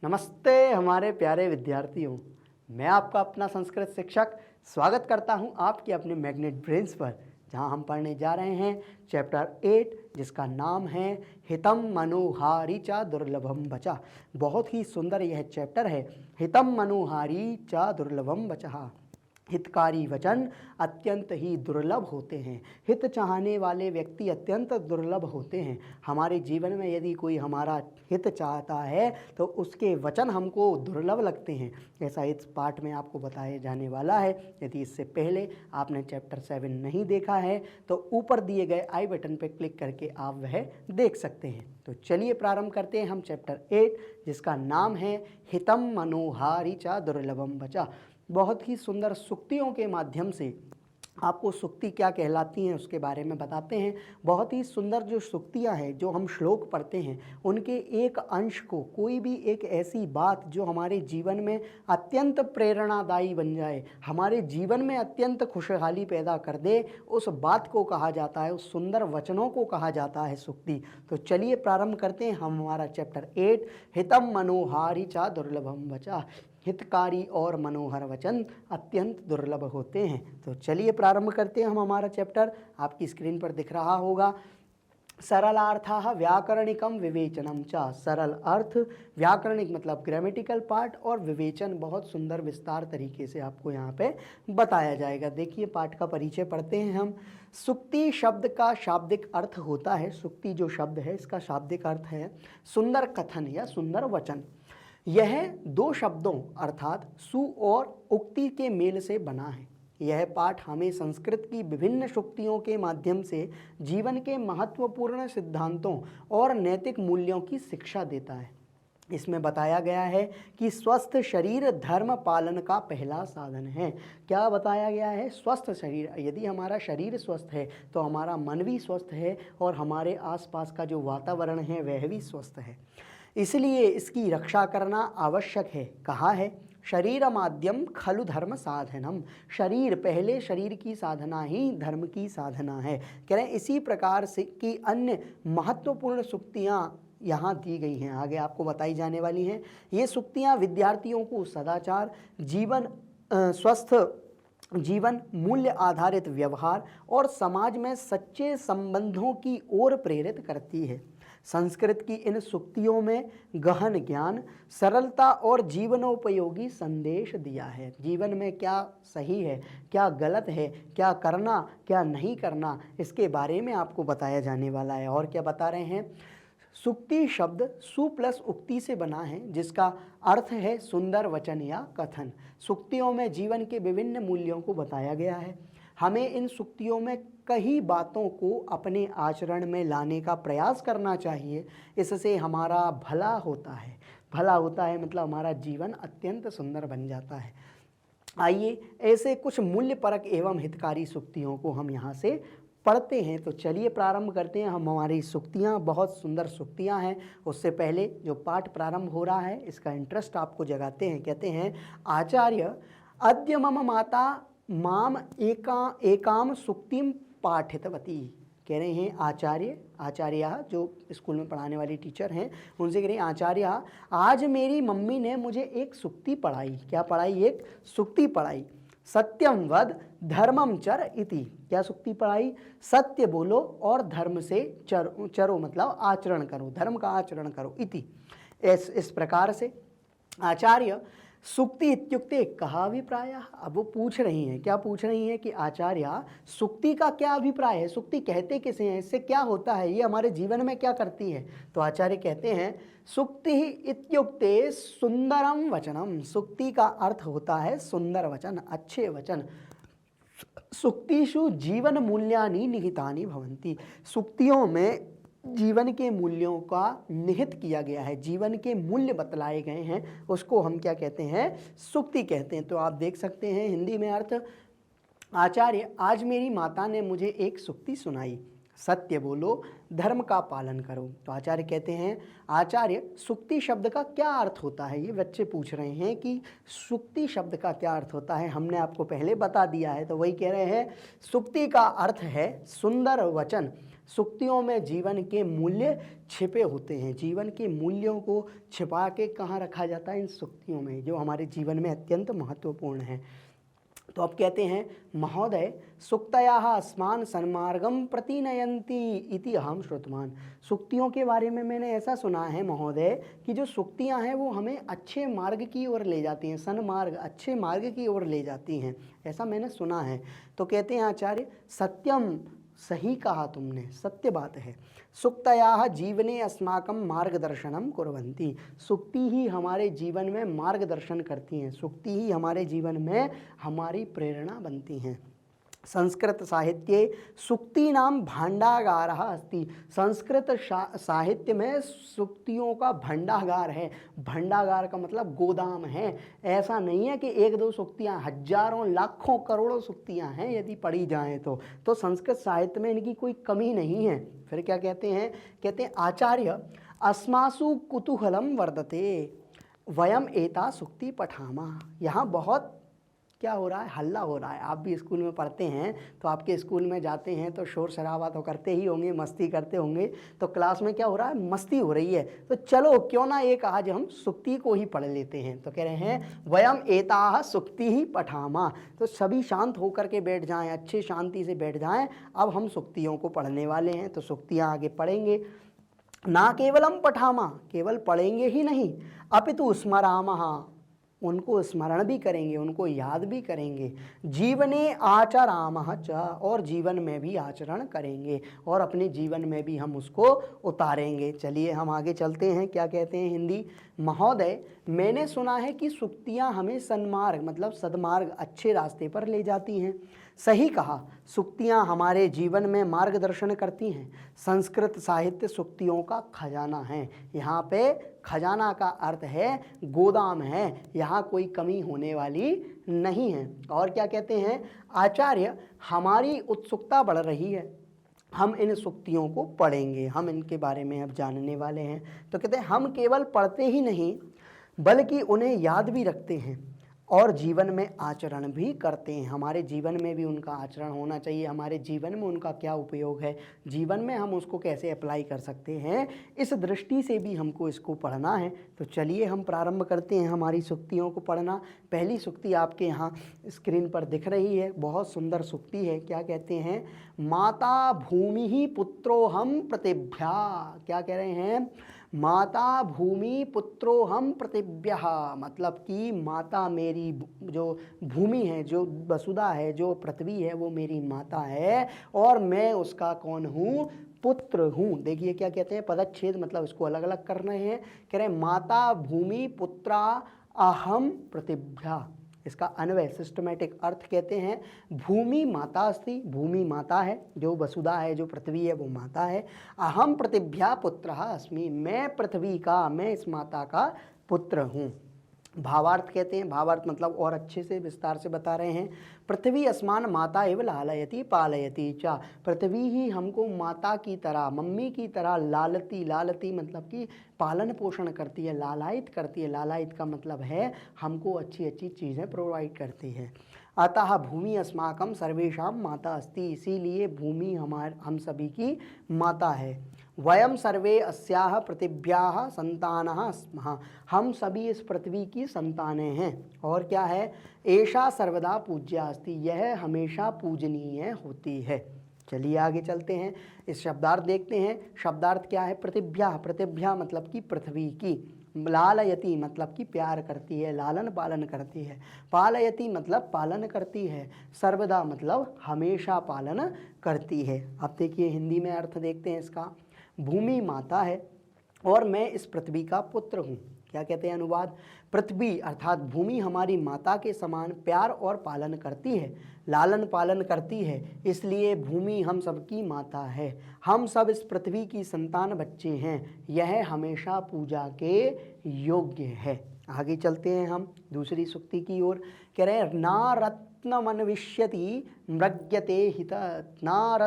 नमस्ते हमारे प्यारे विद्यार्थियों। मैं आपका अपना संस्कृत शिक्षक स्वागत करता हूं आपके अपने मैग्नेट ब्रेन्स पर, जहां हम पढ़ने जा रहे हैं चैप्टर 8 जिसका नाम है हितम मनोहारी चा दुर्लभम बचा। बहुत ही सुंदर यह चैप्टर है। हितम मनोहारी चा दुर्लभम बचा। हितकारी वचन अत्यंत ही दुर्लभ होते हैं। हित चाहने वाले व्यक्ति अत्यंत दुर्लभ होते हैं। हमारे जीवन में यदि कोई हमारा हित चाहता है तो उसके वचन हमको दुर्लभ लगते हैं। ऐसा इस पाठ में आपको बताया जाने वाला है। यदि इससे पहले आपने चैप्टर 7 नहीं देखा है तो ऊपर दिए गए आई बटन पर क्लिक करके आप वह देख सकते हैं। तो चलिए प्रारंभ करते हैं हम चैप्टर 8 जिसका नाम है हितम मनोहारी चा दुर्लभम बचा। बहुत ही सुंदर सूक्तियों के माध्यम से आपको सूक्ति क्या कहलाती हैं उसके बारे में बताते हैं। बहुत ही सुंदर जो सूक्तियाँ हैं, जो हम श्लोक पढ़ते हैं, उनके एक अंश को, कोई भी एक ऐसी बात जो हमारे जीवन में अत्यंत प्रेरणादायी बन जाए, हमारे जीवन में अत्यंत खुशहाली पैदा कर दे, उस बात को कहा जाता है, उस सुंदर वचनों को कहा जाता है सूक्ति। तो चलिए प्रारंभ करते हैं हम हमारा चैप्टर 8 हितम मनोहारी चा दुर्लभम बचा। हितकारी और मनोहर वचन अत्यंत दुर्लभ होते हैं। तो चलिए प्रारंभ करते हैं हम हमारा चैप्टर। आपकी स्क्रीन पर दिख रहा होगा। सरलार्थः व्याकरणिकम विवेचनम चा। सरल अर्थ, व्याकरणिक मतलब ग्रामेटिकल पार्ट, और विवेचन बहुत सुंदर विस्तार तरीके से आपको यहाँ पे बताया जाएगा। देखिए पाठ का परिचय पढ़ते हैं हम। सूक्ति शब्द का शाब्दिक अर्थ होता है, सूक्ति जो शब्द है इसका शाब्दिक अर्थ है सुंदर कथन या सुंदर वचन। यह दो शब्दों अर्थात सु और उक्ति के मेल से बना है। यह पाठ हमें संस्कृत की विभिन्न सूक्तियों के माध्यम से जीवन के महत्वपूर्ण सिद्धांतों और नैतिक मूल्यों की शिक्षा देता है। इसमें बताया गया है कि स्वस्थ शरीर धर्म पालन का पहला साधन है। क्या बताया गया है? स्वस्थ शरीर। यदि हमारा शरीर स्वस्थ है तो हमारा मन भी स्वस्थ है और हमारे आसपास का जो वातावरण है वह भी स्वस्थ है। इसलिए इसकी रक्षा करना आवश्यक है। कहा है शरीर माध्यम खलु धर्म साधनम। शरीर, पहले शरीर की साधना ही धर्म की साधना है। कह रहे हैं इसी प्रकार से की अन्य महत्वपूर्ण सूक्तियाँ यहाँ दी गई हैं, आगे आपको बताई जाने वाली हैं। ये सूक्तियाँ विद्यार्थियों को सदाचार, जीवन, स्वस्थ जीवन, मूल्य आधारित व्यवहार और समाज में सच्चे संबंधों की ओर प्रेरित करती है। संस्कृत की इन सूक्तियों में गहन ज्ञान, सरलता और जीवनोपयोगी संदेश दिया है। जीवन में क्या सही है, क्या गलत है, क्या करना, क्या नहीं करना, इसके बारे में आपको बताया जाने वाला है। और क्या बता रहे हैं? सूक्ति शब्द सु प्लस उक्ति से बना है जिसका अर्थ है सुंदर वचन या कथन। सूक्तियों में जीवन के विभिन्न मूल्यों को बताया गया है। हमें इन सूक्तियों में कई बातों को अपने आचरण में लाने का प्रयास करना चाहिए। इससे हमारा भला होता है। भला होता है मतलब हमारा जीवन अत्यंत सुंदर बन जाता है। आइए ऐसे कुछ मूल्यपरक एवं हितकारी सूक्तियों को हम यहाँ से पढ़ते हैं। तो चलिए प्रारंभ करते हैं हम हमारी सूक्तियाँ। बहुत सुंदर सूक्तियाँ हैं। उससे पहले जो पाठ प्रारंभ हो रहा है इसका इंटरेस्ट आपको जगाते हैं। कहते हैं आचार्य अद्य मम माता माम एकाम सूक्तिम पाठितवती। कह रहे हैं आचार्य जो स्कूल में पढ़ाने वाली टीचर हैं उनसे कह रहे हैं आचार्य आज मेरी मम्मी ने मुझे एक सूक्ति पढ़ाई। क्या पढ़ाई? एक सूक्ति पढ़ाई। सत्यम वद धर्मम चर इति। क्या सूक्ति पढ़ाई? सत्य बोलो और धर्म से चरो मतलब आचरण करो, धर्म का आचरण करो। इति इस प्रकार से आचार्य सूक्ति इत्युक्ते कहा अभिप्राय। अब वो पूछ रही हैं, क्या पूछ रही हैं कि आचार्य सूक्ति का क्या अभिप्राय है, सूक्ति कहते किसे हैं, इससे क्या होता है, ये हमारे जीवन में क्या करती है। तो आचार्य कहते हैं सूक्ति इत्युक्ते सुंदरम वचनम। सूक्ति का अर्थ होता है सुंदर वचन, अच्छे वचन। सूक्तिषु जीवन मूल्यानि निहितानि भवन्ति। सूक्तियों में जीवन के मूल्यों का निहित किया गया है, जीवन के मूल्य बतलाए गए हैं, उसको हम क्या कहते हैं? सूक्ति कहते हैं। तो आप देख सकते हैं हिंदी में अर्थ, आचार्य आज मेरी माता ने मुझे एक सूक्ति सुनाई, सत्य बोलो, धर्म का पालन करो। तो आचार्य कहते हैं आचार्य सूक्ति शब्द का क्या अर्थ होता है। ये बच्चे पूछ रहे हैं कि सूक्ति शब्द का क्या अर्थ होता है। हमने आपको पहले बता दिया है। तो वही कह रहे हैं सूक्ति का अर्थ है सुंदर वचन, सुक्तियों में जीवन के मूल्य छिपे होते हैं। जीवन के मूल्यों को छिपा के कहाँ रखा जाता है? इन सुक्तियों में, जो हमारे जीवन में अत्यंत महत्वपूर्ण है। तो अब कहते हैं, महोदय सुक्तयाः अस्मान् सन्मार्गं प्रतिनयन्ति इति अहं श्रुतवान। सुक्तियों के बारे में मैंने ऐसा सुना है महोदय कि जो सुक्तियां हैं वो हमें अच्छे मार्ग की ओर ले जाती हैं, सन्मार्ग, अच्छे मार्ग की ओर ले जाती हैं, ऐसा मैंने सुना है। तो कहते हैं आचार्य, सत्यम, सही कहा तुमने, सत्य बात है। सुक्तयाः जीवने अस्माकं मार्गदर्शनम कुर्वन्ति। सुक्ति ही हमारे जीवन में मार्गदर्शन करती हैं, सुक्ति ही हमारे जीवन में हमारी प्रेरणा बनती हैं। संस्कृत साहित्ये सुक्तीनां भांडागारः अस्ति। संस्कृत साहित्य में सुक्तियों का भंडागार है। भंडागार का मतलब गोदाम है। ऐसा नहीं है कि एक दो सुक्तियाँ, हजारों लाखों करोड़ों सुक्तियाँ हैं यदि पढ़ी जाएं तो संस्कृत साहित्य में इनकी कोई कमी नहीं है। फिर क्या कहते हैं? कहते हैं, आचार्य अस्मासु कुतूहलम वर्धते वयम एता सुक्ति पठामा। यहाँ बहुत क्या हो रहा है? हल्ला हो रहा है। आप भी स्कूल में पढ़ते हैं तो आपके स्कूल में जाते हैं तो शोर शराबा तो करते ही होंगे, मस्ती करते होंगे। तो क्लास में क्या हो रहा है? मस्ती हो रही है। तो चलो क्यों ना एक आज हम सुक्ति को ही पढ़ लेते हैं। तो कह रहे हैं, वयम एताः सुक्ति ही पठामा। तो सभी शांत होकर के बैठ जाएं, अच्छे शांति से बैठ जाएं। अब हम सुक्तियों को पढ़ने वाले हैं। तो सुक्तियाँ आगे पढ़ेंगे। ना केवलम पठामा, केवल पढ़ेंगे ही नहीं, अपितु स्मरामः, उनको स्मरण भी करेंगे, उनको याद भी करेंगे। जीवने आचरामः च, और जीवन में भी आचरण करेंगे और अपने जीवन में भी हम उसको उतारेंगे। चलिए हम आगे चलते हैं। क्या कहते हैं हिंदी? महोदय मैंने सुना है कि सुक्तियाँ हमें सन्मार्ग मतलब सद्मार्ग, अच्छे रास्ते पर ले जाती हैं। सही कहा, सुक्तियाँ हमारे जीवन में मार्गदर्शन करती हैं। संस्कृत साहित्य सुक्तियों का खजाना है। यहाँ पे खजाना का अर्थ है गोदाम है, यहाँ कोई कमी होने वाली नहीं है। और क्या कहते हैं? आचार्य हमारी उत्सुकता बढ़ रही है, हम इन सुक्तियों को पढ़ेंगे, हम इनके बारे में अब जानने वाले हैं। तो कहते हैं, हम केवल पढ़ते ही नहीं बल्कि उन्हें याद भी रखते हैं और जीवन में आचरण भी करते हैं। हमारे जीवन में भी उनका आचरण होना चाहिए। हमारे जीवन में उनका क्या उपयोग है, जीवन में हम उसको कैसे अप्लाई कर सकते हैं, इस दृष्टि से भी हमको इसको पढ़ना है। तो चलिए हम प्रारंभ करते हैं हमारी सुक्तियों को पढ़ना। पहली सुक्ति आपके यहाँ स्क्रीन पर दिख रही है, बहुत सुंदर सुक्ति है। क्या कहते हैं? माता भूमि ही पुत्रोहम प्रतिभ्या। क्या कह रहे हैं? माता भूमि पुत्रोहम प्रतिभ्यः, मतलब कि माता मेरी जो भूमि है, जो वसुधा है, जो पृथ्वी है, वो मेरी माता है और मैं उसका कौन हूँ? पुत्र हूँ। देखिए क्या कहते हैं? पदच्छेद, मतलब इसको अलग अलग कर रहे हैं। कह रहे हैं माता भूमि पुत्रा अहम प्रतिभ्या। इसका अन्वय सिस्टमेटिक अर्थ कहते हैं, भूमि माता अस्ति, भूमि माता है, जो वसुधा है, जो पृथ्वी है, वो माता है। अहम पृथिव्या पुत्रः अस्मि, मैं पृथ्वी का, मैं इस माता का पुत्र हूँ। भावार्थ कहते हैं, भावार्थ मतलब और अच्छे से विस्तार से बता रहे हैं। पृथ्वी अस्मान माता एव लालयति पालयति च। पृथ्वी ही हमको माता की तरह, मम्मी की तरह लालती, लालती मतलब कि पालन पोषण करती है, लालायित करती है। लालायित का मतलब है हमको अच्छी अच्छी चीज़ें प्रोवाइड करती है। अतः भूमि अस्माकं सर्वेषां माता अस्ति, इसीलिए भूमि हम सभी की माता है। वयम सर्वे अस्याः पृथिव्याः संतानः स्मः, हम सभी इस पृथ्वी की संतानें हैं। और क्या है? एषा सर्वदा पूज्या अस्ति, यह हमेशा पूजनीय होती है। चलिए आगे चलते हैं, इस शब्दार्थ देखते हैं। शब्दार्थ क्या है? पृथिव्या, पृथिव्या मतलब कि पृथ्वी की। लालयति मतलब कि प्यार करती है, लालन पालन करती है। पालयति मतलब पालन करती है। सर्वदा मतलब हमेशा पालन करती है। अब देखिए हिंदी में अर्थ देखते हैं इसका। भूमि माता है और मैं इस पृथ्वी का पुत्र हूँ। क्या कहते हैं अनुवाद? पृथ्वी अर्थात भूमि हमारी माता के समान प्यार और पालन करती है, लालन पालन करती है, इसलिए भूमि हम सबकी माता है। हम सब इस पृथ्वी की संतान बच्चे हैं, यह हमेशा पूजा के योग्य है। आगे चलते हैं हम दूसरी सुक्ति की ओर। कह रहे हैं ना रत्नमन्विष्यति मृग्यते हित, ना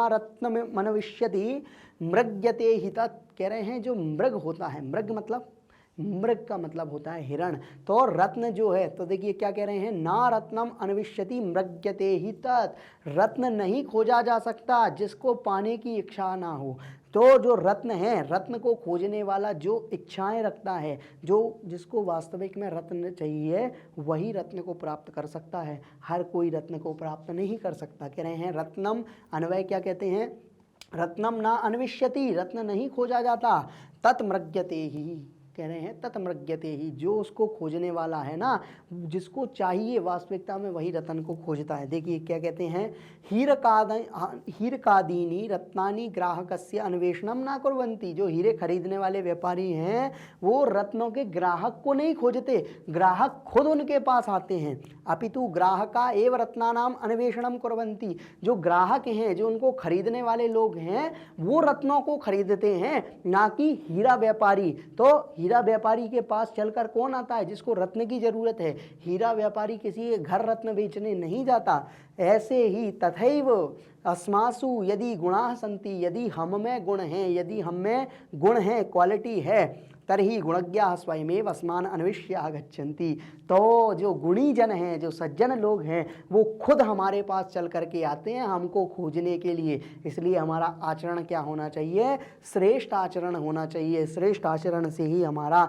रत्नमन्विष्यति मृग्यते हित। कह रहे हैं जो मृग होता है, मृग मतलब मृग का मतलब होता है हिरण। तो रत्न जो है, तो देखिए क्या कह रहे हैं, ना रत्नम अन्विष्यति मृग्यते ही तत्, रत्न नहीं खोजा जा सकता जिसको पाने की इच्छा ना हो। तो जो रत्न है, रत्न को खोजने वाला जो इच्छाएं रखता है, जो जिसको वास्तविक में रत्न चाहिए, वही रत्न को प्राप्त कर सकता है। हर कोई रत्न को प्राप्त नहीं कर सकता। कह रहे हैं रत्नम, अन्वय क्या कहते हैं, रत्नम ना अन्विष्यति, रत्न नहीं खोजा जाता, तत्मृग्यते ही, कह रहे हैं तत्मृग्यते ही, जो उसको खोजने वाला है ना, जिसको चाहिए वास्तविकता में, वही रत्न को खोजता है। देखिए क्या कहते हैं, हीरकादीनी रत्नानि ग्राहकस्य अन्वेषणम ना कुर्वन्ति, जो हीरे खरीदने वाले व्यापारी हैं वो रत्नों के ग्राहक को नहीं खोजते, ग्राहक खुद उनके पास आते हैं। अपितु ग्राहका एव रत्नानाम अन्वेषणम कुर्वन्ति, जो ग्राहक हैं, जो उनको खरीदने वाले लोग हैं, वो रत्नों को खरीदते हैं, ना कि हीरा व्यापारी। तो हीरा व्यापारी के पास चलकर कौन आता है, जिसको रत्न की जरूरत है। हीरा व्यापारी किसी के घर रत्न बेचने नहीं जाता। ऐसे ही तथैव अस्मासु यदि गुणाः सन्ति, यदि हम में गुण हैं, यदि हम में गुण हैं, क्वालिटी है, तर्हि गुणज्ञाः स्वयमेव अस्मान् अन्विष्य आगच्छन्ति। तो जो गुणी जन हैं, जो सज्जन लोग हैं, वो खुद हमारे पास चल करके आते हैं हमको खोजने के लिए। इसलिए हमारा आचरण क्या होना चाहिए, श्रेष्ठ आचरण होना चाहिए। श्रेष्ठ आचरण से ही हमारा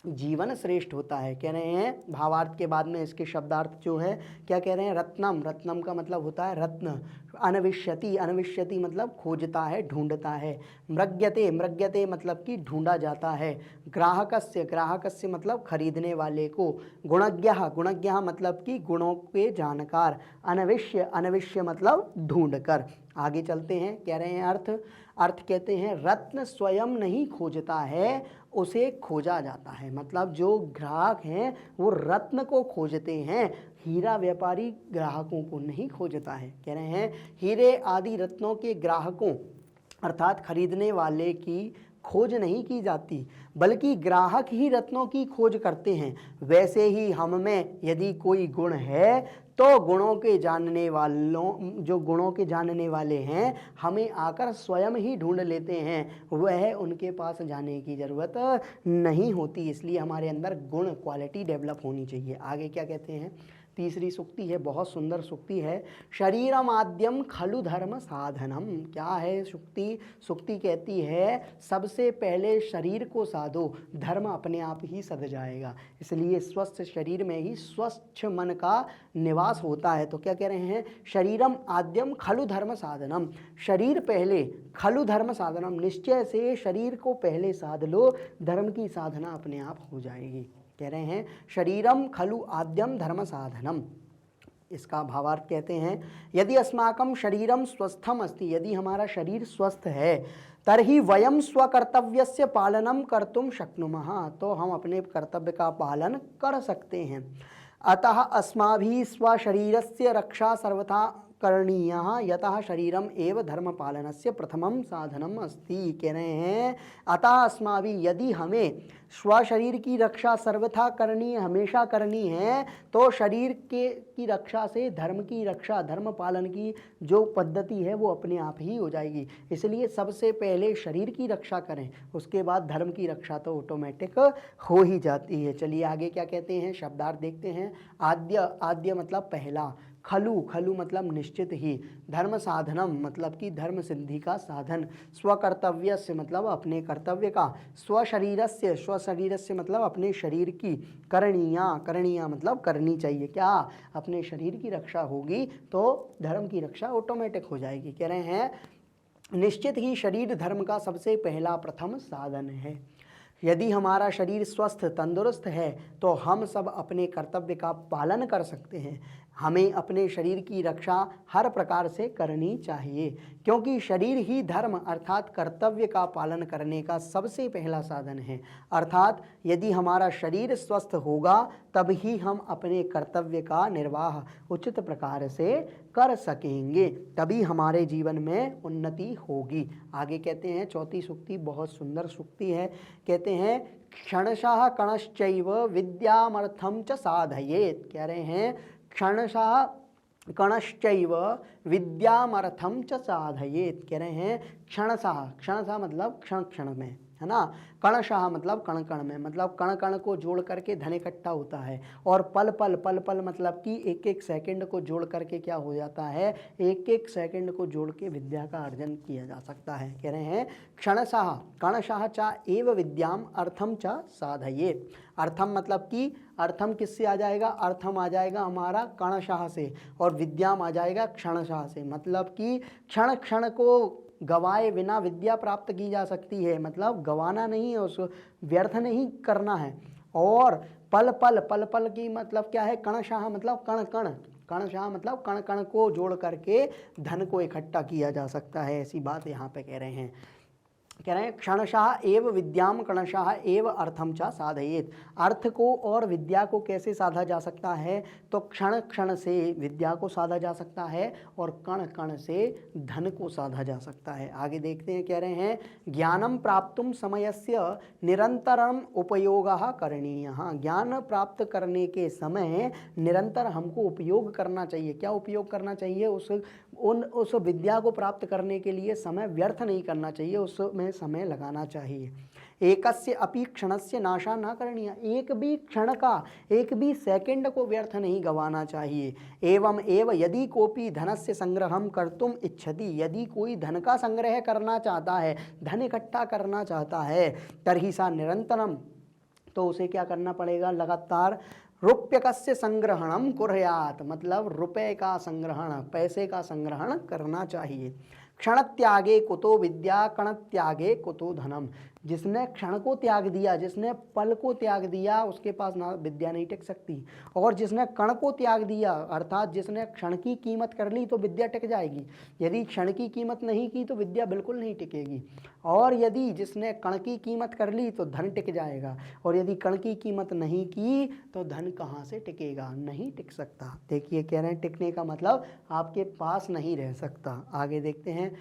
जीवन श्रेष्ठ होता है। कह रहे हैं भावार्थ के बाद में इसके शब्दार्थ जो है क्या कह रहे हैं, रत्नम, रत्नम का मतलब होता है रत्न। अन्विष्यति, अन्विष्यति मतलब खोजता है, ढूंढता है। मृग्यते, मृग्यते मतलब कि ढूंढा जाता है। ग्राहकस्य, ग्राहकस्य मतलब खरीदने वाले को। गुणज्ञः, गुणज्ञः मतलब कि गुणों के जानकार। अन्विष्य, अन्विष्य मतलब ढूंढकर। आगे चलते हैं, कह रहे हैं अर्थ, अर्थ कहते हैं रत्न स्वयं नहीं खोजता है, उसे खोजा जाता है। मतलब जो ग्राहक हैं वो रत्न को खोजते हैं, हीरा व्यापारी ग्राहकों को नहीं खोजता है। कह रहे हैं हीरे आदि रत्नों के ग्राहकों अर्थात खरीदने वाले की खोज नहीं की जाती, बल्कि ग्राहक ही रत्नों की खोज करते हैं। वैसे ही हम में यदि कोई गुण है तो गुणों के जानने वालों, जो गुणों के जानने वाले हैं, हमें आकर स्वयं ही ढूंढ लेते हैं, वह उनके पास जाने की ज़रूरत नहीं होती। इसलिए हमारे अंदर गुण, क्वालिटी डेवलप होनी चाहिए। आगे क्या कहते हैं, तीसरी सुक्ति है, बहुत सुंदर सुक्ति है, शरीरमाद्यम खलु धर्म साधनम। क्या है सुक्ति, सुक्ति कहती है सबसे पहले शरीर को साधो, धर्म अपने आप ही सध जाएगा। इसलिए स्वस्थ शरीर में ही स्वच्छ मन का निवास होता है। तो क्या कह रहे हैं, शरीरम आद्यम खलु धर्म साधनम, शरीर पहले, खलु धर्म साधनम, निश्चय से शरीर को पहले साध लो, धर्म की साधना अपने आप हो जाएगी। कह रहे हैं शरीरम खलु आद्यम धर्म साधनम। इसका भावार्थ कहते हैं यदि अस्माकं शरीरम स्वस्थम अस्ति, यदि हमारा शरीर स्वस्थ है, तर्हि वयम स्वकर्तव्यस्य पालनम कर्तुम शक्नुमः, तो हम अपने कर्तव्य का पालन कर सकते हैं। अतः अस्माभिः स्वशरीरस्य रक्षा सर्वथा करणीयः, यतः शरीरम एव धर्म पालनस्य प्रथमम साधनम अस्ति। कह रहे हैं अतः अस्माभिः, यदि हमें स्वशरीर की रक्षा सर्वथा करनी है, हमेशा करनी है, तो शरीर की रक्षा से धर्म की रक्षा, धर्म पालन की जो पद्धति है वो अपने आप ही हो जाएगी। इसलिए सबसे पहले शरीर की रक्षा करें, उसके बाद धर्म की रक्षा तो ऑटोमेटिक हो ही जाती है। चलिए आगे क्या कहते हैं, शब्दार्थ देखते हैं। आद्य, आद्य मतलब पहला, खलु, खलु मतलब निश्चित ही, धर्म साधनम मतलब कि धर्म सिद्धि का साधन, स्वकर्तव्यस्य मतलब अपने कर्तव्य का, स्वशरीरस्य, स्वशरीरस्य मतलब अपने शरीर की, करणीया, करणीया मतलब करनी चाहिए। क्या, अपने शरीर की रक्षा होगी तो धर्म की रक्षा ऑटोमेटिक हो जाएगी। कह रहे हैं निश्चित ही शरीर धर्म का सबसे पहला प्रथम साधन है। यदि हमारा शरीर स्वस्थ तंदुरुस्त है तो हम सब अपने कर्तव्य का पालन कर सकते हैं। हमें अपने शरीर की रक्षा हर प्रकार से करनी चाहिए, क्योंकि शरीर ही धर्म अर्थात कर्तव्य का पालन करने का सबसे पहला साधन है। अर्थात यदि हमारा शरीर स्वस्थ होगा तब ही हम अपने कर्तव्य का निर्वाह उचित प्रकार से कर सकेंगे, तभी हमारे जीवन में उन्नति होगी। आगे कहते हैं चौथी सूक्ति, बहुत सुंदर सूक्ति है। कहते हैं क्षणशः कणश्चैव विद्यामर्थम च साधयेत्। कह रहे हैं क्षणशः कणश्चैव विद्यामर्थम च साधयेत्। कह रहे हैं क्षणशः, क्षणशः मतलब क्षण क्षण में, है ना। कणशः मतलब कण कण में, मतलब कण कण को जोड़ करके धन इकट्ठा होता है। और पल पल, पल पल मतलब कि एक एक सेकंड को जोड़ करके क्या हो जाता है, एक एक सेकंड को जोड़ के विद्या का अर्जन किया जा सकता है। कह रहे हैं क्षणशः कणशः च एव विद्याम अर्थम च साधयेत्। अर्थम मतलब कि अर्थम किससे आ जाएगा, अर्थम आ जाएगा हमारा कणशः से और विद्याम आ जाएगा क्षणशः से। मतलब कि क्षण क्षण को गवाए बिना विद्या प्राप्त की जा सकती है, मतलब गवाना नहीं है, उसको व्यर्थ नहीं करना है। और पल पल, पल पल की मतलब क्या है, कणशः मतलब कण कण, कणशः मतलब कण कण को जोड़ करके धन को इकट्ठा किया जा सकता है, ऐसी बात यहाँ पे कह रहे हैं। कह रहे हैं क्षणशः एव विद्याम कणशः एव अर्थम च साधयेत्। अर्थ को और विद्या को कैसे साधा जा सकता है, तो क्षण क्षण से विद्या को साधा जा सकता है और कण कण से धन को साधा जा सकता है। आगे देखते हैं, कह रहे हैं ज्ञानम प्राप्तुम समयस्य निरंतरम उपयोगः करणीयः। ज्ञान प्राप्त करने के समय निरंतर हमको उपयोग करना चाहिए। क्या उपयोग करना चाहिए, उस विद्या को प्राप्त करने के लिए समय व्यर्थ नहीं करना चाहिए, उसमें समय लगाना चाहिए। एकस्य अपि क्षणस्य नाशा न करणीय। एक भी क्षण का, एक भी सेकंड को व्यर्थ नहीं गंवाना चाहिए। एवं एव यदि कोपि धनस्य संग्रहम कर्तुम इच्छति। यदि कोई धन का संग्रह करना चाहता है, धन इकट्ठा करना चाहता है, तर्हि सा निरंतरम, तो उसे क्या करना पड़ेगा, लगातार रुप्यकस्य संग्रहणम कुर्यात्, मतलब रुपए का संग्रहण, पैसे का संग्रहण करना चाहिए। क्षण त्यागे कुतो विद्या कण त्यागे कुतो धनम। जिसने क्षण को त्याग दिया, जिसने पल को त्याग दिया, उसके पास ना विद्या नहीं टिक सकती। और जिसने कण को त्याग दिया, अर्थात जिसने क्षण की कीमत कर ली, तो विद्या टिक जाएगी। यदि क्षण की कीमत नहीं की तो विद्या बिल्कुल नहीं टिकेगी। और यदि जिसने कण की कीमत कर ली तो धन टिक जाएगा। और यदि कण की कीमत नहीं की तो धन कहाँ से टिकेगा, नहीं टिक सकता। देखिए कह रहे हैं टिकने का मतलब आपके पास नहीं रह सकता। आगे देखते हैं,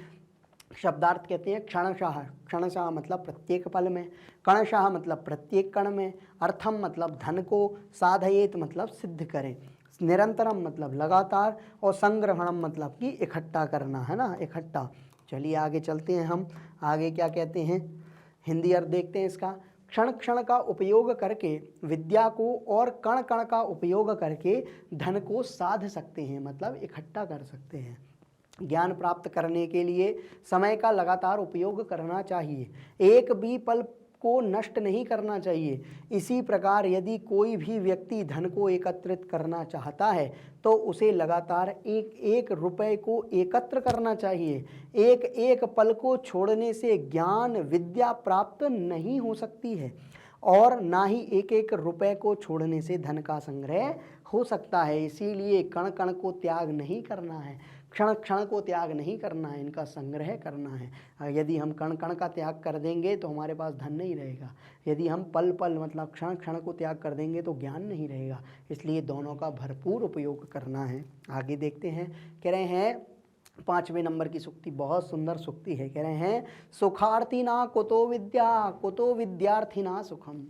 शब्दार्थ कहते हैं क्षणशः। क्षणशः मतलब प्रत्येक पल में, कणशः मतलब प्रत्येक कण में, अर्थम मतलब धन को, साधयेत मतलब सिद्ध करें, निरंतरम मतलब लगातार, और संग्रहणम मतलब कि इकट्ठा करना, है ना, इकट्ठा। चलिए आगे चलते हैं हम, आगे क्या कहते हैं, हिंदी अर्थ देखते हैं इसका। क्षण क्षण का उपयोग करके विद्या को और कण कण का उपयोग करके धन को साध सकते हैं, मतलब इकट्ठा कर सकते हैं। ज्ञान प्राप्त करने के लिए समय का लगातार उपयोग करना चाहिए, एक भी पल को नष्ट नहीं करना चाहिए। इसी प्रकार यदि कोई भी व्यक्ति धन को एकत्रित करना चाहता है तो उसे लगातार एक एक रुपए को एकत्र करना चाहिए। एक एक पल को छोड़ने से ज्ञान विद्या प्राप्त नहीं हो सकती है और ना ही एक एक रुपए को छोड़ने से धन का संग्रह हो सकता है। इसीलिए कण कण को त्याग नहीं करना है, क्षण क्षण को त्याग नहीं करना है, इनका संग्रह करना है। यदि हम कण कण का त्याग कर देंगे तो हमारे पास धन नहीं रहेगा। यदि हम पल पल मतलब क्षण क्षण को त्याग कर देंगे तो ज्ञान नहीं रहेगा। इसलिए दोनों का भरपूर उपयोग करना है। आगे देखते हैं, कह रहे हैं 5वें नंबर की सूक्ति, बहुत सुंदर सूक्ति है। कह रहे हैं सुखार्थिना कुतो विद्या कुतो विद्यार्थिना सुखम।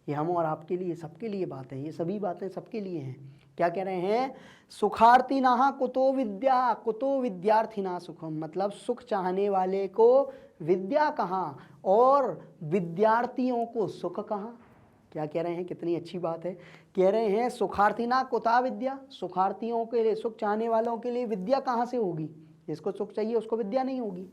ये हम और आपके लिए, सबके लिए बात है, ये सभी बातें सबके लिए हैं। क्या कह रहे हैं, सुखार्थिना कुतो विद्या कुतो विद्यार्थिना सुखम, मतलब सुख चाहने वाले को विद्या कहाँ और विद्यार्थियों को सुख कहाँ। क्या कह रहे हैं, कितनी अच्छी बात है। कह रहे हैं सुखार्थिना कुता विद्या, सुखार्थियों के लिए, सुख चाहने वालों के लिए विद्या कहाँ से होगी, जिसको सुख चाहिए उसको विद्या नहीं होगी।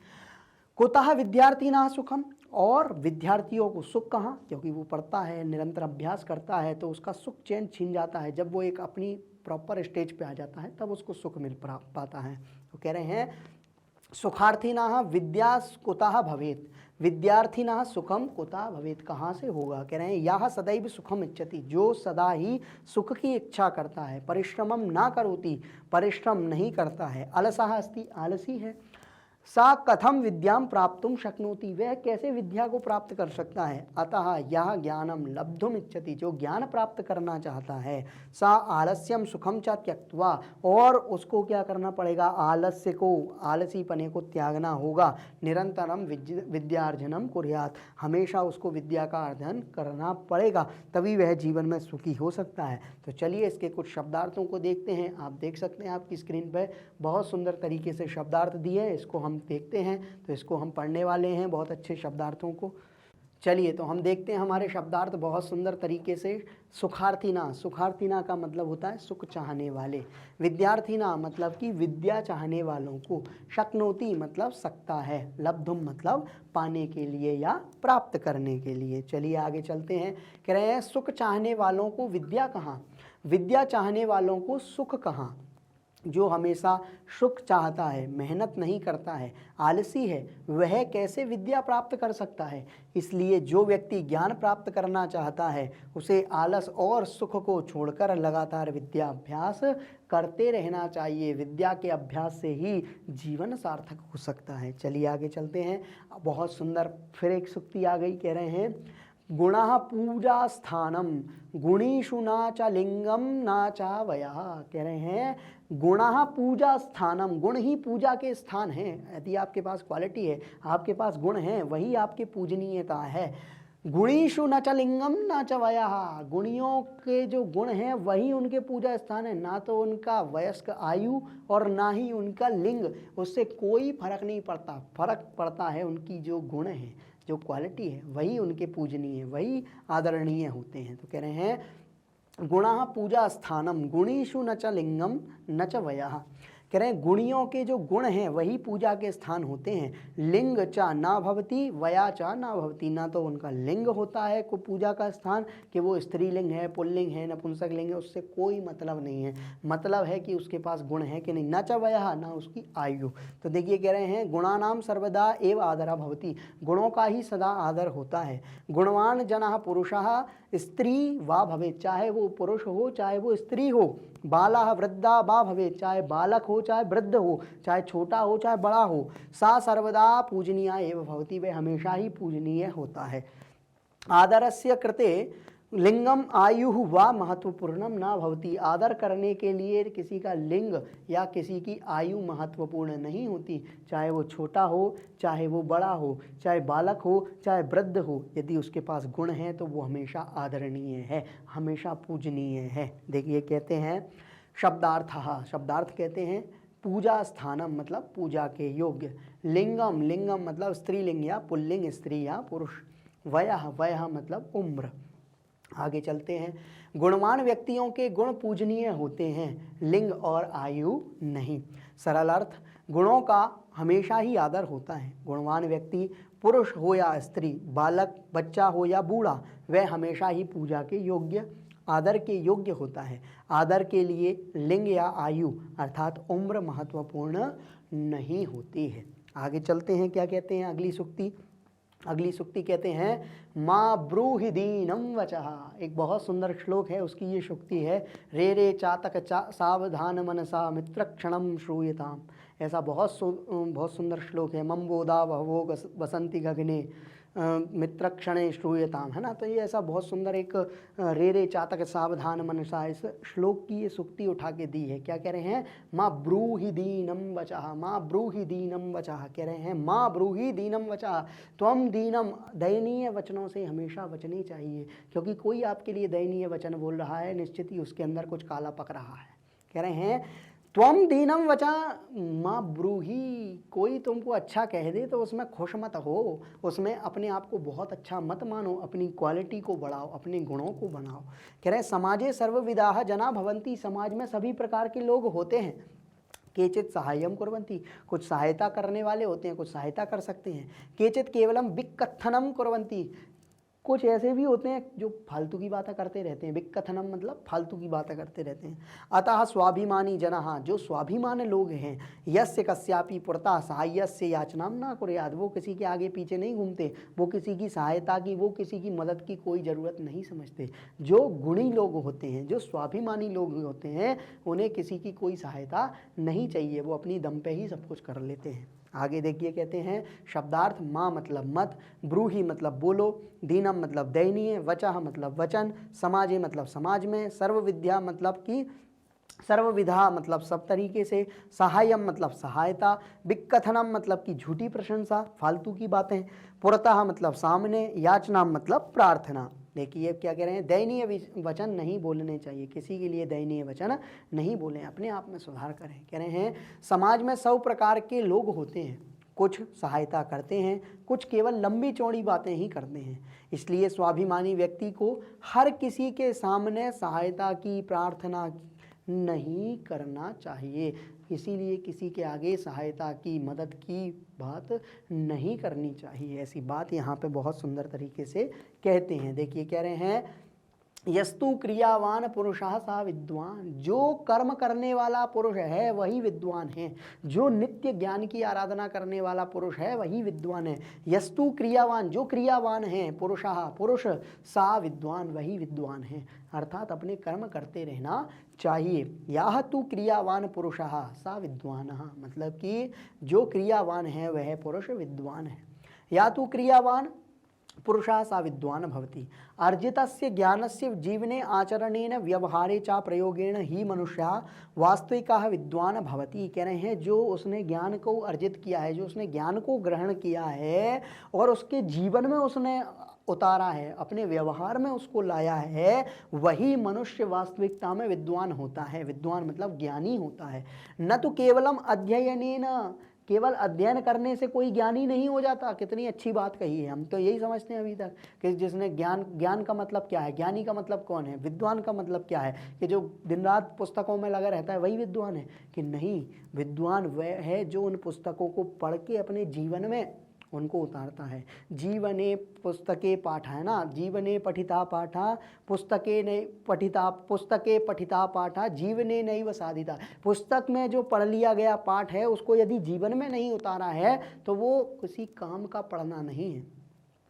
कुतः विद्यार्थिना सुखम, और विद्यार्थियों को सुख कहाँ, क्योंकि वो पढ़ता है, निरंतर अभ्यास करता है, तो उसका सुख चैन छीन जाता है। जब वो एक अपनी प्रॉपर स्टेज पे आ जाता है तब उसको सुख मिल पाता है। तो कह रहे हैं सुखार्थिना विद्या कुतः भवेत, विद्यार्थिना सुखम कुतः भवेत, कहाँ से होगा। कह रहे हैं यह सदैव सुखम इच्छति, जो सदा ही सुख की इच्छा करता है, परिश्रमम ना करोति, परिश्रम नहीं करता है, अलसः अस्ति, आलसी है, सा कथम विद्याम प्राप्तुम शक्नोति, वह कैसे विद्या को प्राप्त कर सकता है। अतः यह ज्ञानम लब्धुम इच्छति, जो ज्ञान प्राप्त करना चाहता है, सा आलस्यम सुखम च त्यक्त्वा, और उसको क्या करना पड़ेगा, आलस्य को, आलसी पने को त्यागना होगा। निरंतरम विद्यार्जनम कुर्यात्, हमेशा उसको विद्या का अर्जन करना पड़ेगा, तभी वह जीवन में सुखी हो सकता है। तो चलिए इसके कुछ शब्दार्थों को देखते हैं। आप देख सकते हैं आपकी स्क्रीन पर बहुत सुंदर तरीके से शब्दार्थ दिए हैं, इसको हम देखते हैं। तो इसको हम पढ़ने वाले हैं, बहुत अच्छे शब्दार्थों को। चलिए तो हम देखते हैं हमारे शब्दार्थ बहुत सुंदर तरीके से। सुखार्थीना, सुखार्थीना का मतलब होता है सुख चाहने वाले। विद्यार्थीना मतलब कि विद्या चाहने वालों को। शक्नोति मतलब सकता है। लब्धुम मतलब पाने के लिए या प्राप्त करने के लिए। चलिए आगे चलते हैं। कह रहे हैं सुख चाहने वालों को विद्या कहाँ, विद्या चाहने वालों को सुख कहाँ। जो हमेशा सुख चाहता है, मेहनत नहीं करता है, आलसी है, वह कैसे विद्या प्राप्त कर सकता है। इसलिए जो व्यक्ति ज्ञान प्राप्त करना चाहता है उसे आलस और सुख को छोड़कर लगातार विद्या अभ्यास करते रहना चाहिए। विद्या के अभ्यास से ही जीवन सार्थक हो सकता है। चलिए आगे चलते हैं। बहुत सुंदर फिर एक सूक्ति आ गई। कह रहे हैं गुणः पूजा स्थानम गुणीषु न च लिंगम न च वयः। कह रहे हैं गुणः पूजा स्थानम, गुण ही पूजा के स्थान हैं। यदि आपके पास क्वालिटी है, आपके पास गुण हैं, वही आपके पूजनीयता है। गुणीषु न च लिंगम न च वयः, गुणियों के जो गुण हैं वही उनके पूजा स्थान है, ना तो उनका वयस्क आयु और ना ही उनका लिंग, उससे कोई फर्क नहीं पड़ता। फर्क पड़ता है उनकी जो गुण है, जो क्वालिटी है, वही उनके पूजनीय, वही आदरणीय होते हैं। तो कह रहे हैं गुणः पूजा स्थानम गुणीषु न च लिंगम न च वयः। कह रहे हैं गुणियों के जो गुण हैं वही पूजा के स्थान होते हैं। लिंग चा ना भवती वया चा ना भवती, ना तो उनका लिंग होता है को पूजा का स्थान कि वो स्त्रीलिंग है, पुल्लिंग है, नपुंसक लिंग है, उससे कोई मतलब नहीं है। मतलब है कि उसके पास गुण है कि नहीं। न च वयः, ना उसकी आयु। तो देखिए कह रहे हैं गुणानाम सर्वदा एव आदरा भवती, गुणों का ही सदा आदर होता है। गुणवान जनः पुरुषः स्त्री वा भवे, चाहे वो पुरुष हो चाहे वो स्त्री हो। बाला वृद्धा वा भवे, चाहे बालक हो चाहे वृद्ध हो, चाहे छोटा हो चाहे बड़ा हो। सा सर्वदा पूजनीया एव भवति, वह हमेशा ही पूजनीय होता है। आदरस्य कृते लिंगम आयु वा महत्वपूर्णम ना भवती, आदर करने के लिए किसी का लिंग या किसी की आयु महत्वपूर्ण नहीं होती। चाहे वो छोटा हो चाहे वो बड़ा हो, चाहे बालक हो चाहे वृद्ध हो, यदि उसके पास गुण हैं तो वो हमेशा आदरणीय है, हमेशा पूजनीय है। देखिए कहते हैं शब्दार्थ, शब्दार्थ कहते हैं पूजा स्थानम मतलब पूजा के योग्य। लिंगम, लिंगम मतलब स्त्रीलिंग या पुल्लिंग, स्त्री या पुरुष। वयः, वयः मतलब उम्र। आगे चलते हैं। गुणवान व्यक्तियों के गुण पूजनीय होते हैं, लिंग और आयु नहीं। सरल अर्थ, गुणों का हमेशा ही आदर होता है। गुणवान व्यक्ति पुरुष हो या स्त्री, बालक बच्चा हो या बूढ़ा, वह हमेशा ही पूजा के योग्य, आदर के योग्य होता है। आदर के लिए लिंग या आयु अर्थात उम्र महत्वपूर्ण नहीं होती है। आगे चलते हैं, क्या कहते हैं अगली सूक्ति। अगली सूक्ति कहते हैं माँ ब्रूहि दीनम वचः। एक बहुत सुंदर श्लोक है, उसकी ये सूक्ति है रे रे चातक सावधान मनसा मित्रक्षणम श्रूयताम। ऐसा बहुत सुंदर श्लोक है। मम बोधा बहवो बसंती गगने मित्रक्षणे श्रूयताम, है ना। तो ये ऐसा बहुत सुंदर एक रे रे चातक सावधान मनसा, इस श्लोक की ये सूक्ति उठा के दी है। क्या कह रहे हैं माँ ब्रूहि दीनम वचः, माँ ब्रूहि दीनम वचः। कह रहे हैं माँ ब्रूहि दीनम वचः, त्वम दीनम, दयनीय वचनों से हमेशा बचनी चाहिए, क्योंकि कोई आपके लिए दयनीय वचन बोल रहा है, निश्चित ही उसके अंदर कुछ काला पक रहा है। कह रहे हैं त्वम दीनम वचा माँ ब्रूहि, कोई तुमको अच्छा कह दे तो उसमें खुश मत हो, उसमें अपने आप को बहुत अच्छा मत मानो, अपनी क्वालिटी को बढ़ाओ, अपने गुणों को बनाओ। कह रहे हैं समाजे सर्वविधाः जना भवन्ति, समाज में सभी प्रकार के लोग होते हैं। केचित सहायम कुर्वन्ति, कुछ सहायता करने वाले होते हैं, कुछ सहायता कर सकते हैं। केचित केवलम विकथनम कुर्वन्ति, कुछ ऐसे भी होते हैं जो फालतू की बातें करते रहते हैं। विकथनम मतलब फालतू की बातें करते रहते हैं। अतः स्वाभिमानी जनः, जो स्वाभिमान लोग हैं, यस्य कस्यापि पुरतः सहायस्य याचनाम न कुर्यात्, वो किसी के आगे पीछे नहीं घूमते, वो किसी की सहायता की, वो किसी की मदद की कोई ज़रूरत नहीं समझते। जो गुणी लोग होते हैं, जो स्वाभिमानी लोग होते हैं, उन्हें किसी की कोई सहायता नहीं चाहिए, वो अपनी दम पे ही सब कुछ कर लेते हैं। आगे देखिए कहते हैं शब्दार्थ माँ मतलब मत, ब्रूहि मतलब बोलो, दीनम मतलब दयनीय, वचः मतलब वचन, समाजे मतलब समाज में, सर्वविद्या मतलब कि सर्वविधा मतलब सब तरीके से, सहायम मतलब सहायता, विकथनम मतलब कि झूठी प्रशंसा, फालतू की बातें, पुरतः मतलब सामने, याचना मतलब प्रार्थना। देखिए क्या कह रहे हैं दयनीय वचन नहीं बोलने चाहिए, किसी के लिए दयनीय वचन नहीं बोलें, अपने आप में सुधार करें। कह रहे हैं समाज में 100 प्रकार के लोग होते हैं, कुछ सहायता करते हैं, कुछ केवल लंबी चौड़ी बातें ही करते हैं। इसलिए स्वाभिमानी व्यक्ति को हर किसी के सामने सहायता की प्रार्थना नहीं करना चाहिए। इसीलिए किसी के आगे सहायता की, मदद की बात नहीं करनी चाहिए। ऐसी बात यहाँ पे बहुत सुंदर तरीके से कहते हैं। देखिए कह रहे हैं, यस्तु क्रियावान पुरुषः सा विद्वान। जो कर्म करने वाला पुरुष है वही विद्वान है। जो नित्य ज्ञान की आराधना करने वाला पुरुष है वही विद्वान है। यस्तु क्रियावान, जो क्रियावान है, पुरुषः, पुरुष, सा विद्वान, वही विद्वान है। अर्थात अपने कर्म करते रहना चाहिए। याह तु क्रियावान पुरुषः सा विद्वानः, मतलब कि जो क्रियावान है वह पुरुष विद्वान है। या तु क्रियावान पुरुषः सा विद्वान भवति। अर्जितस्य ज्ञानस्य जीवने आचरणेन व्यवहारे च प्रयोगेण ही मनुष्यः वास्तविकः विद्वान भवति। कह रहे हैं जो उसने ज्ञान को अर्जित किया है, जो उसने ज्ञान को ग्रहण किया है और उसके जीवन में उसने उतारा है, अपने व्यवहार में उसको लाया है, वही मनुष्य वास्तविकता में विद्वान होता है। विद्वान मतलब ज्ञानी होता है। न तो केवलम अध्ययनेन, केवल अध्ययन करने से कोई ज्ञानी नहीं हो जाता। कितनी अच्छी बात कही है। हम तो यही समझते हैं अभी तक कि जिसने ज्ञान का मतलब क्या है, ज्ञानी का मतलब कौन है, विद्वान का मतलब क्या है कि जो दिन रात पुस्तकों में लगा रहता है वही विद्वान है। कि नहीं, विद्वान वह है जो उन पुस्तकों को पढ़ के अपने जीवन में उनको उतारता है। जीवने पुस्तके पाठा, है ना, जीवने पठिता पाठा पुस्तके पठिता पाठा जीवने नैव साधिता। पुस्तक में जो पढ़ लिया गया पाठ है उसको यदि जीवन में नहीं उतारा है तो वो किसी काम का पढ़ना नहीं है।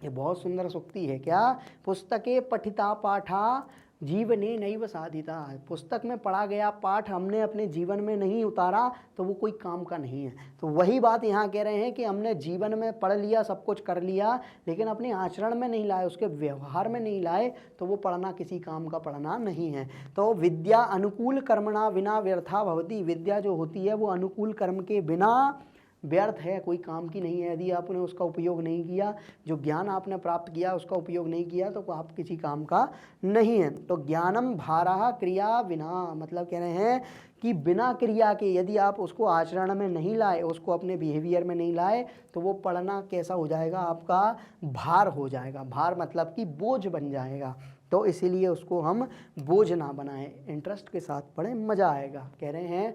ये बहुत सुंदर सूक्ति है। क्या? पुस्तके पठिता पाठा जीवने नैव साधिता। पुस्तक में पढ़ा गया पाठ हमने अपने जीवन में नहीं उतारा तो वो कोई काम का नहीं है। तो वही बात यहाँ कह रहे हैं कि हमने जीवन में पढ़ लिया, सब कुछ कर लिया, लेकिन अपने आचरण में नहीं लाए, उसके व्यवहार में नहीं लाए, तो वो पढ़ना किसी काम का पढ़ना नहीं है। तो विद्या अनुकूल कर्मणा विना व्यर्था भवति। विद्या जो होती है वो अनुकूल कर्म के बिना व्यर्थ है, कोई काम की नहीं है। यदि आपने उसका उपयोग नहीं किया, जो ज्ञान आपने प्राप्त किया उसका उपयोग नहीं किया, तो आप किसी काम का नहीं है। तो ज्ञानम भारः क्रिया बिना, मतलब कह रहे हैं कि बिना क्रिया के यदि आप उसको आचरण में नहीं लाए, उसको अपने बिहेवियर में नहीं लाए, तो वो पढ़ना कैसा हो जाएगा, आपका भार हो जाएगा। भार मतलब कि बोझ बन जाएगा। तो इसीलिए उसको हम बोझ ना बनाएं, इंटरेस्ट के साथ पढ़ें, मज़ा आएगा। कह रहे हैं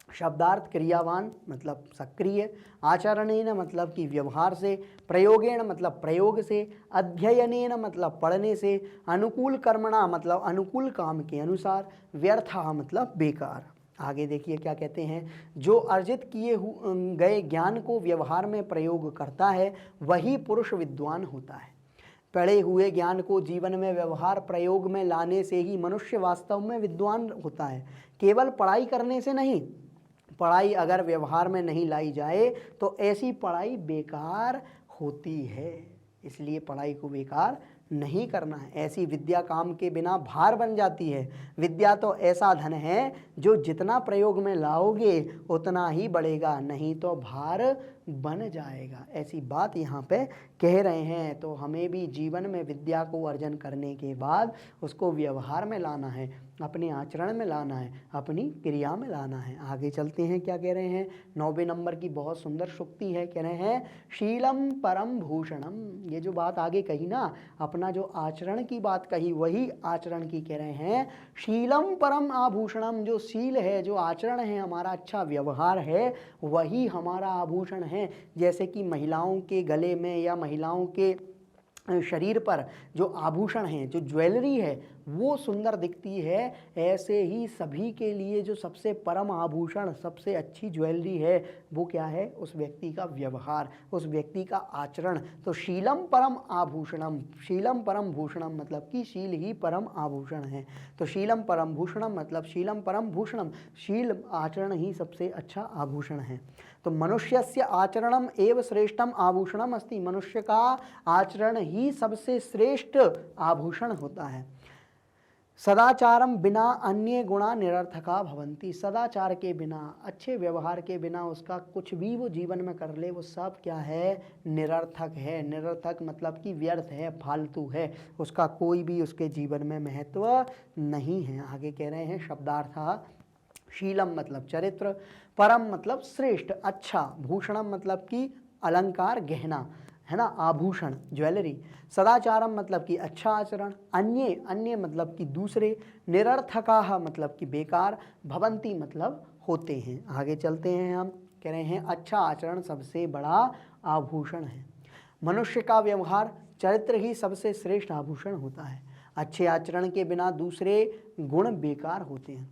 शब्दार्थ क्रियावान मतलब सक्रिय, आचरणेन मतलब कि व्यवहार से, प्रयोगेण मतलब प्रयोग से, अध्ययनेन मतलब पढ़ने से, अनुकूल कर्मणा मतलब अनुकूल काम के अनुसार, व्यर्था मतलब बेकार। आगे देखिए क्या कहते हैं, जो अर्जित किए गए ज्ञान को व्यवहार में प्रयोग करता है वही पुरुष विद्वान होता है। पढ़े हुए ज्ञान को जीवन में व्यवहार प्रयोग में लाने से ही मनुष्य वास्तव में विद्वान होता है, केवल पढ़ाई करने से नहीं। पढ़ाई अगर व्यवहार में नहीं लाई जाए तो ऐसी पढ़ाई बेकार होती है। इसलिए पढ़ाई को बेकार नहीं करना है। ऐसी विद्या काम के बिना भार बन जाती है। विद्या तो ऐसा धन है जो जितना प्रयोग में लाओगे उतना ही बढ़ेगा, नहीं तो भार बन जाएगा। ऐसी बात यहाँ पे कह रहे हैं। तो हमें भी जीवन में विद्या को अर्जन करने के बाद उसको व्यवहार में लाना है, अपने आचरण में लाना है, अपनी क्रिया में लाना है। आगे चलते हैं, क्या कह रहे हैं, 9वें नंबर की बहुत सुंदर सूक्ति है। कह रहे हैं शीलम परम भूषणम। ये जो बात आगे कही ना, अपना जो आचरण की बात कही वही आचरण की कह रहे हैं शीलम परम आभूषणम। जो शील है, जो आचरण है, हमारा अच्छा व्यवहार है, वही हमारा आभूषण है। जैसे कि महिलाओं के गले में या महिलाओं के शरीर पर जो आभूषण हैं, जो ज्वेलरी है वो सुंदर दिखती है, ऐसे ही सभी के लिए जो सबसे परम आभूषण, सबसे अच्छी ज्वेलरी है वो क्या है, उस व्यक्ति का व्यवहार, उस व्यक्ति का आचरण। तो शीलम परम आभूषणम, शीलम परम भूषणम मतलब कि शील ही परम आभूषण है। तो शीलम परम भूषणम मतलब शीलम परम भूषणम, शील आचरण ही सबसे अच्छा आभूषण है। तो मनुष्यस्य आचरणम एव श्रेष्ठम आभूषणम अस्ति। मनुष्य का आचरण ही सबसे श्रेष्ठ आभूषण होता है। सदाचारम बिना अन्य गुणा निरर्थका भवन्ति। सदाचार के बिना, अच्छे व्यवहार के बिना उसका कुछ भी वो जीवन में कर ले वो सब क्या है, निरर्थक है। निरर्थक मतलब कि व्यर्थ है, फालतू है, उसका कोई भी उसके जीवन में महत्व नहीं है। आगे कह रहे हैं शब्दार्थ शीलम मतलब चरित्र, परम मतलब श्रेष्ठ अच्छा, भूषणम मतलब कि अलंकार गहना है ना, आभूषण ज्वेलरी, सदाचारम मतलब कि अच्छा आचरण, अन्य अन्य मतलब कि दूसरे, निरर्थकाः मतलब कि बेकार, भवंती मतलब होते हैं। आगे चलते हैं, हम कह रहे हैं अच्छा आचरण सबसे बड़ा आभूषण है। मनुष्य का व्यवहार चरित्र ही सबसे श्रेष्ठ आभूषण होता है। अच्छे आचरण के बिना दूसरे गुण बेकार होते हैं।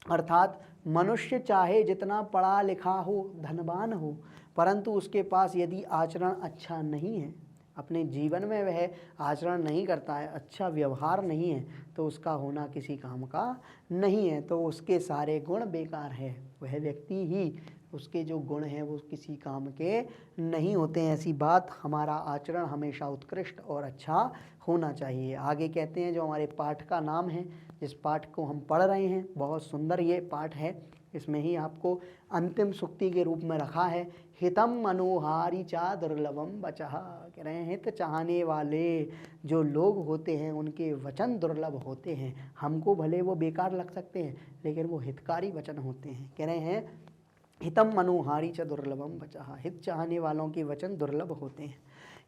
अर्थात मनुष्य चाहे जितना पढ़ा लिखा हो, धनवान हो, परंतु उसके पास यदि आचरण अच्छा नहीं है, अपने जीवन में वह आचरण नहीं करता है, अच्छा व्यवहार नहीं है, तो उसका होना किसी काम का नहीं है, तो उसके सारे गुण बेकार है। वह व्यक्ति ही, उसके जो गुण हैं वो किसी काम के नहीं होते हैं। ऐसी बात, हमारा आचरण हमेशा उत्कृष्ट और अच्छा होना चाहिए। आगे कहते हैं, जो हमारे पाठ का नाम है, जिस पाठ को हम पढ़ रहे हैं, बहुत सुंदर ये पाठ है। इसमें ही आपको अंतिम सूक्ति के रूप में रखा है, हितम मनोहारी चा दुर्लभम वचः। कह रहे हैं हित चाहने वाले जो लोग होते हैं उनके वचन दुर्लभ होते हैं। हमको भले वो बेकार लग सकते हैं, लेकिन वो हितकारी वचन होते हैं। कह रहे हैं हितम मनोहारी च दुर्लभम वचः, हित चाहने वालों के वचन दुर्लभ होते हैं।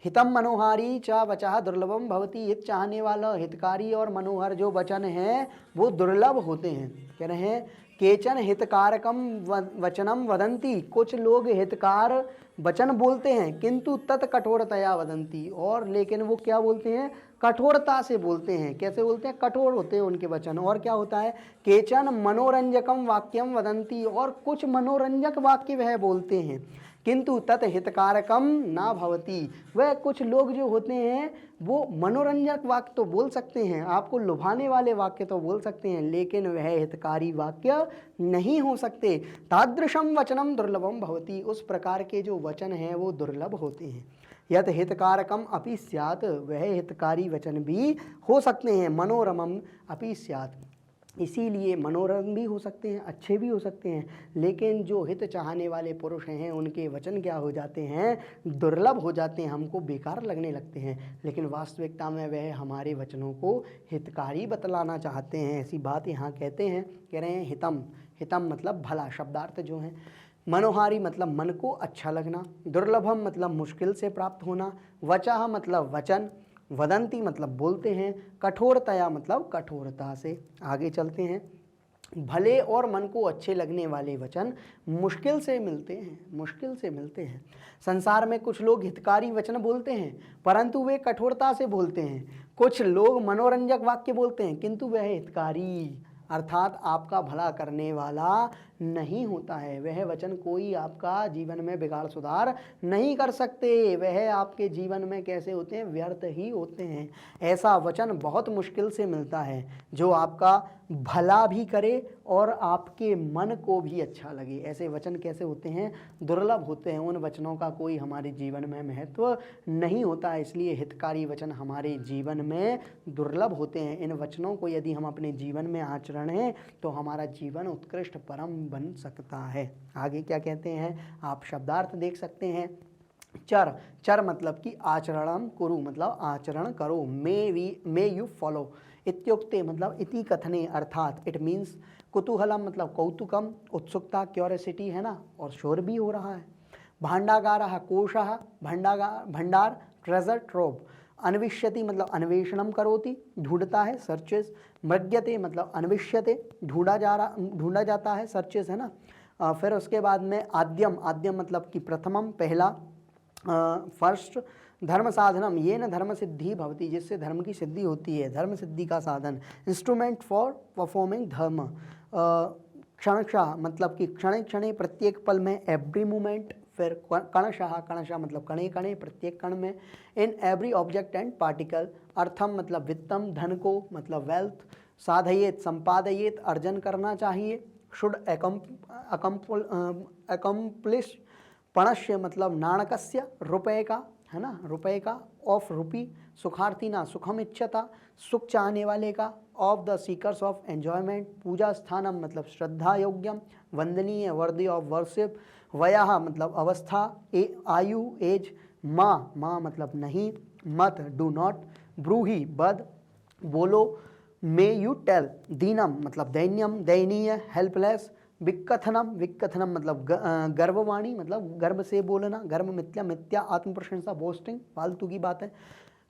हितम मनोहारी च वचः दुर्लभम भवति, हित चाहने वाला हितकारी और मनोहर जो वचन हैं वो दुर्लभ होते हैं। कह रहे हैं केचन हितकारकम वचनम वदंती, कुछ लोग हितकार वचन बोलते हैं, किंतु तत्कठोरतया वदंती, और लेकिन वो क्या बोलते हैं, कठोरता से बोलते हैं। कैसे बोलते हैं, कठोर होते हैं उनके वचन। और क्या होता है, केचन मनोरंजकम वाक्यम वदंती, और कुछ मनोरंजक वाक्य वह बोलते हैं, किंतु तत् हितकारकम ना भवती, वह कुछ लोग जो होते हैं वो मनोरंजक वाक्य तो बोल सकते हैं, आपको लुभाने वाले वाक्य तो बोल सकते हैं, लेकिन वह हितकारी वाक्य नहीं हो सकते। तादृशम वचनम दुर्लभम भवती, उस प्रकार के जो वचन हैं वो दुर्लभ होते हैं। यत हितकारकम अपि स्यात्, वह हितकारी वचन भी हो सकते हैं, मनोरमम अपि स्यात्, इसीलिए मनोरम भी हो सकते हैं, अच्छे भी हो सकते हैं, लेकिन जो हित चाहने वाले पुरुष हैं उनके वचन क्या हो जाते हैं, दुर्लभ हो जाते हैं, हमको बेकार लगने लगते हैं, लेकिन वास्तविकता में वह हमारे वचनों को हितकारी बतलाना चाहते हैं। ऐसी बात यहाँ कहते हैं। कह रहे हैं हितम, हितम मतलब भला, शब्दार्थ जो है, मनोहारी मतलब मन को अच्छा लगना, दुर्लभम मतलब मुश्किल से प्राप्त होना, वचः मतलब वचन, वदंती मतलब बोलते हैं, कठोरतया मतलब कठोरता से। आगे चलते हैं, भले और मन को अच्छे लगने वाले वचन मुश्किल से मिलते हैं, मुश्किल से मिलते हैं। संसार में कुछ लोग हितकारी वचन बोलते हैं, परंतु वे कठोरता से बोलते हैं। कुछ लोग मनोरंजक वाक्य बोलते हैं, किंतु वह हितकारी अर्थात आपका भला करने वाला नहीं होता है। वह वचन कोई आपका जीवन में बिगाड़ सुधार नहीं कर सकते, वह आपके जीवन में कैसे होते हैं, व्यर्थ ही होते हैं। ऐसा वचन बहुत मुश्किल से मिलता है जो आपका भला भी करे और आपके मन को भी अच्छा लगे। ऐसे वचन कैसे होते हैं, दुर्लभ होते हैं। उन वचनों का कोई हमारे जीवन में महत्व नहीं होता है, इसलिए हितकारी वचन हमारे जीवन में दुर्लभ होते हैं। इन वचनों को यदि हम अपने जीवन में आचरण है तो हमारा जीवन उत्कृष्ट परम बन सकता है। आगे क्या कहते हैं, आप शब्दार्थ देख सकते हैं। चर, चर मतलब कि आचरणम कुरु, मतलब आचरण करो। मे यू फॉलो इत्युक्ते मतलब इति कथने, अर्थात इट मीन्स कुतूहलम मतलब कौतुकम, उत्सुकता क्यूरियोसिटी है ना, और शोर भी हो रहा है। भांडागारः कोशः, भंडार ट्रेजर ट्रोव, अन्विष्यति मतलब अन्वेषणम करोति ढूंढता है, सर्चेस। मृग्यते मतलब अन्विष्यते ढूंढा जाता है, सर्चेस है ना। फिर उसके बाद में आद्यम, आद्यम मतलब कि प्रथमम पहला, फर्स्ट। धर्म साधनम ये न धर्म सिद्धि भवती, जिससे धर्म की सिद्धि होती है, धर्म सिद्धि का साधन। इंस्ट्रूमेंट फॉर परफॉर्मिंग धर्म। क्षणशः मतलब कि क्षणे क्षणे प्रत्येक पल में, एवरी मोमेंट। फिर कणशः, कणशः मतलब कणे कणे प्रत्येक कण में। In every object and particle. अर्थम मतलब वित्तम धन को मतलब वेल्थ। साधयेत संपादयेत अर्जन करना चाहिए। Should accomplish. पणस्य मतलब नाणकस्य, रुपए का है ना, रुपए का। Of rupee. सुखार्थी ना सुखम इच्छता, सुख चाहने वाले का। Of the seekers of enjoyment. पूजा स्थानम मतलब श्रद्धा योग्यम, वंदनीय, वर्दी ऑफ वर्शिप। वयः मतलब अवस्था, आयु एज। माँ, माँ मतलब नहीं। मत डू नॉट। ब्रूहि बद बोलो। May you tell. दीनम मतलब दैन्यम, दयनीय, हेल्पलेस। विक्कथनम, विक्कथनम मतलब गर्ववाणी, मतलब गर्व से बोलना, गर्व मिथ्या, मिथ्या आत्म प्रशंसा, बोस्टिंग, फालतू की बात है।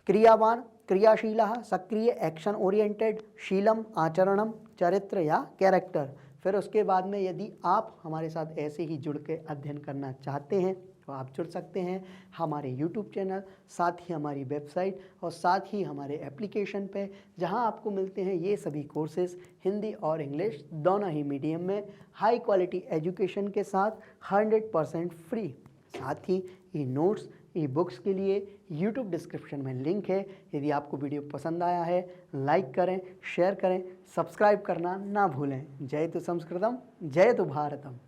क्रियावान, क्रियाशीला, सक्रिय, एक्शन ओरिएंटेड, शीलम, आचरणम, चरित्र या कैरेक्टर। फिर उसके बाद में यदि आप हमारे साथ ऐसे ही जुड़ के अध्ययन करना चाहते हैं तो आप जुड़ सकते हैं हमारे YouTube चैनल, साथ ही हमारी वेबसाइट और साथ ही हमारे एप्लीकेशन पे, जहां आपको मिलते हैं ये सभी कोर्सेज हिंदी और इंग्लिश दोनों ही मीडियम में, हाई क्वालिटी एजुकेशन के साथ 100% फ्री। साथ ही ये नोट्स, ई बुक्स के लिए YouTube डिस्क्रिप्शन में लिंक है। यदि आपको वीडियो पसंद आया है लाइक करें, शेयर करें, सब्सक्राइब करना ना भूलें। जय तु संस्कृतम, जय तु भारतम।